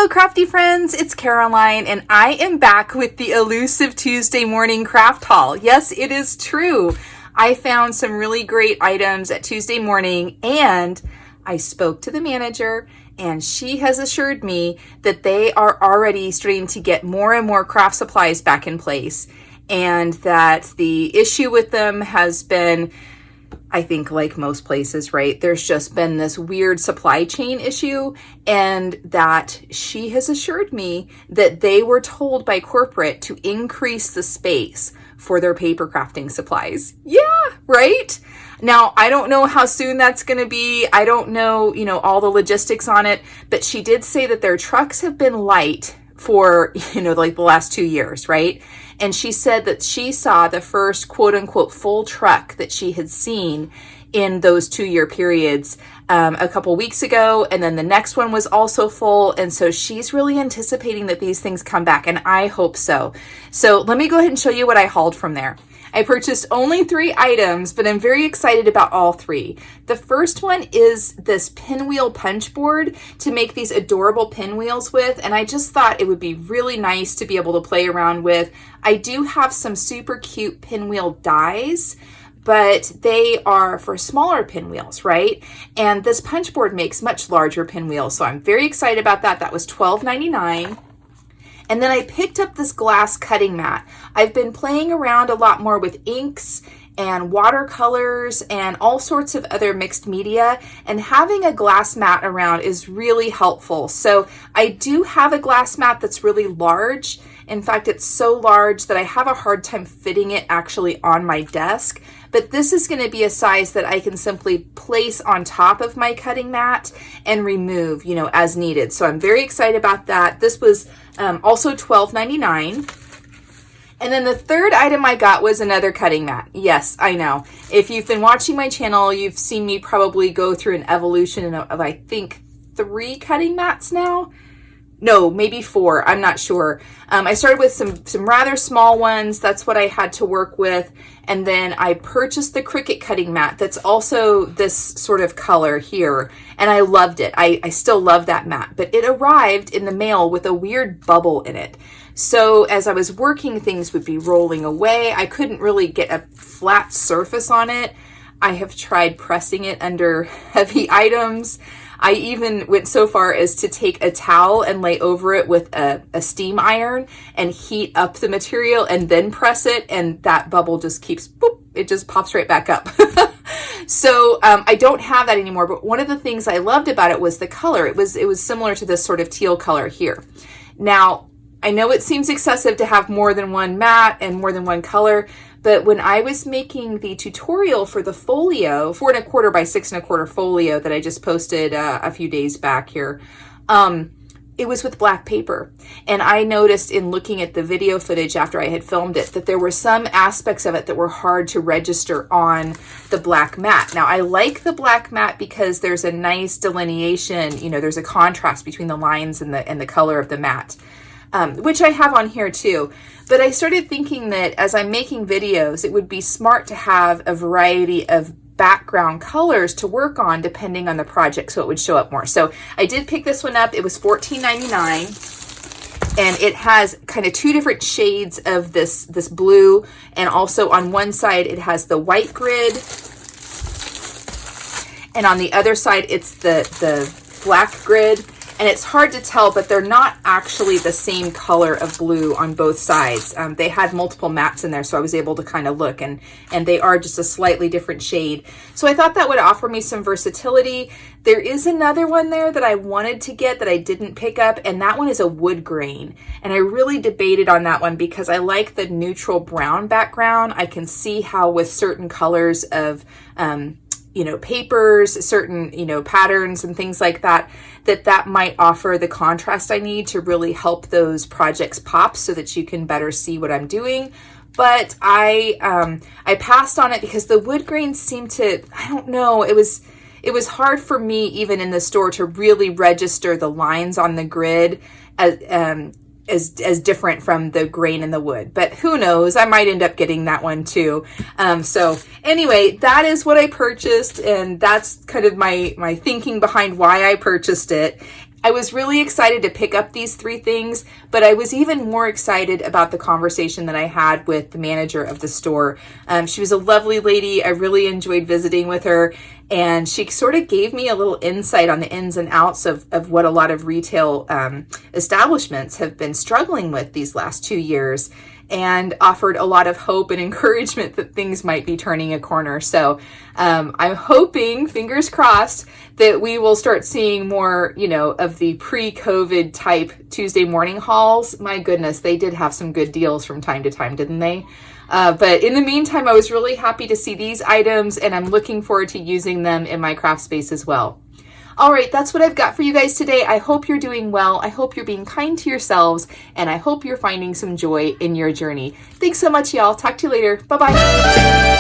Hello, crafty friends. It's Caroline, and I am back with the elusive Tuesday morning craft haul. Yes, it is true. I found some really great items at Tuesday morning, and I spoke to the manager, and she has assured me that they are already starting to get more and more craft supplies back in place, and that the issue with them has been, I think, like most places, right? There's just been this weird supply chain issue, and that she has assured me that they were told by corporate to increase the space for their paper crafting supplies. Yeah, right? Now, I don't know how soon that's going to be. I don't know, all the logistics on it, but she did say that their trucks have been light for, like the last 2 years, right? And she said that she saw the first quote unquote full truck that she had seen in those 2-year periods a couple weeks ago. And then the next one was also full. And so she's really anticipating that these things come back, and I hope so. So let me go ahead and show you what I hauled from there. I purchased only 3 items, but I'm very excited about all 3. The first one is this pinwheel punch board to make these adorable pinwheels with, and I just thought it would be really nice to be able to play around with. I do have some super cute pinwheel dies, but they are for smaller pinwheels, right? And this punch board makes much larger pinwheels, so I'm very excited about that. That was $12.99. And then I picked up this glass cutting mat. I've been playing around a lot more with inks and watercolors and all sorts of other mixed media, and having a glass mat around is really helpful. So I do have a glass mat that's really large. In fact, it's so large that I have a hard time fitting it actually on my desk. But this is going to be a size that I can simply place on top of my cutting mat and remove, as needed. So I'm very excited about that. This was also $12.99. And then the third item I got was another cutting mat. Yes, I know. If you've been watching my channel, you've seen me probably go through an evolution of I think 3 cutting mats now. No, maybe 4. I'm not sure. I started with some rather small ones. That's what I had to work with. And then I purchased the Cricut Cutting Mat that's also this sort of color here. And I loved it. I still love that mat. But it arrived in the mail with a weird bubble in it. So as I was working, things would be rolling away. I couldn't really get a flat surface on it. I have tried pressing it under heavy items. I even went so far as to take a towel and lay over it with a steam iron and heat up the material and then press it, and that bubble just keeps, boop, it just pops right back up. So I don't have that anymore, but one of the things I loved about it was the color. It was similar to this sort of teal color here. Now, I know it seems excessive to have more than one mat and more than one color, but when I was making the tutorial for the folio, 4 1/4 by 6 1/4 folio that I just posted a few days back here, it was with black paper. And I noticed in looking at the video footage after I had filmed it that there were some aspects of it that were hard to register on the black mat. Now, I like the black mat because there's a nice delineation, there's a contrast between the lines and the color of the mat. Which I have on here too. But I started thinking that as I'm making videos, it would be smart to have a variety of background colors to work on depending on the project so it would show up more. So I did pick this one up. It was $14.99. And it has kind of 2 different shades of this blue. And also on one side, it has the white grid. And on the other side, it's the black grid. And it's hard to tell, but they're not actually the same color of blue on both sides. They had multiple mats in there, so I was able to kind of look, and they are just a slightly different shade. So I thought that would offer me some versatility. There is another one there that I wanted to get that I didn't pick up, and that one is a wood grain. And I really debated on that one because I like the neutral brown background. I can see how with certain colors of papers, certain, patterns and things like that, that might offer the contrast I need to really help those projects pop so that you can better see what I'm doing. But I passed on it because the wood grains seemed to, I don't know, it was hard for me even in the store to really register the lines on the grid as different from the grain in the wood, but who knows, I might end up getting that one too. So anyway, that is what I purchased, and that's kind of my thinking behind why I purchased it. I was really excited to pick up these 3 things, but I was even more excited about the conversation that I had with the manager of the store. She was a lovely lady. I really enjoyed visiting with her, and she sort of gave me a little insight on the ins and outs of what a lot of retail establishments have been struggling with these last 2 years, and offered a lot of hope and encouragement that things might be turning a corner. So I'm hoping, fingers crossed, that we will start seeing more, of the pre-COVID type Tuesday morning hauls. My goodness, they did have some good deals from time to time, didn't they? But in the meantime, I was really happy to see these items, and I'm looking forward to using them in my craft space as well. All right, that's what I've got for you guys today. I hope you're doing well. I hope you're being kind to yourselves, and I hope you're finding some joy in your journey. Thanks so much, y'all. Talk to you later. Bye-bye.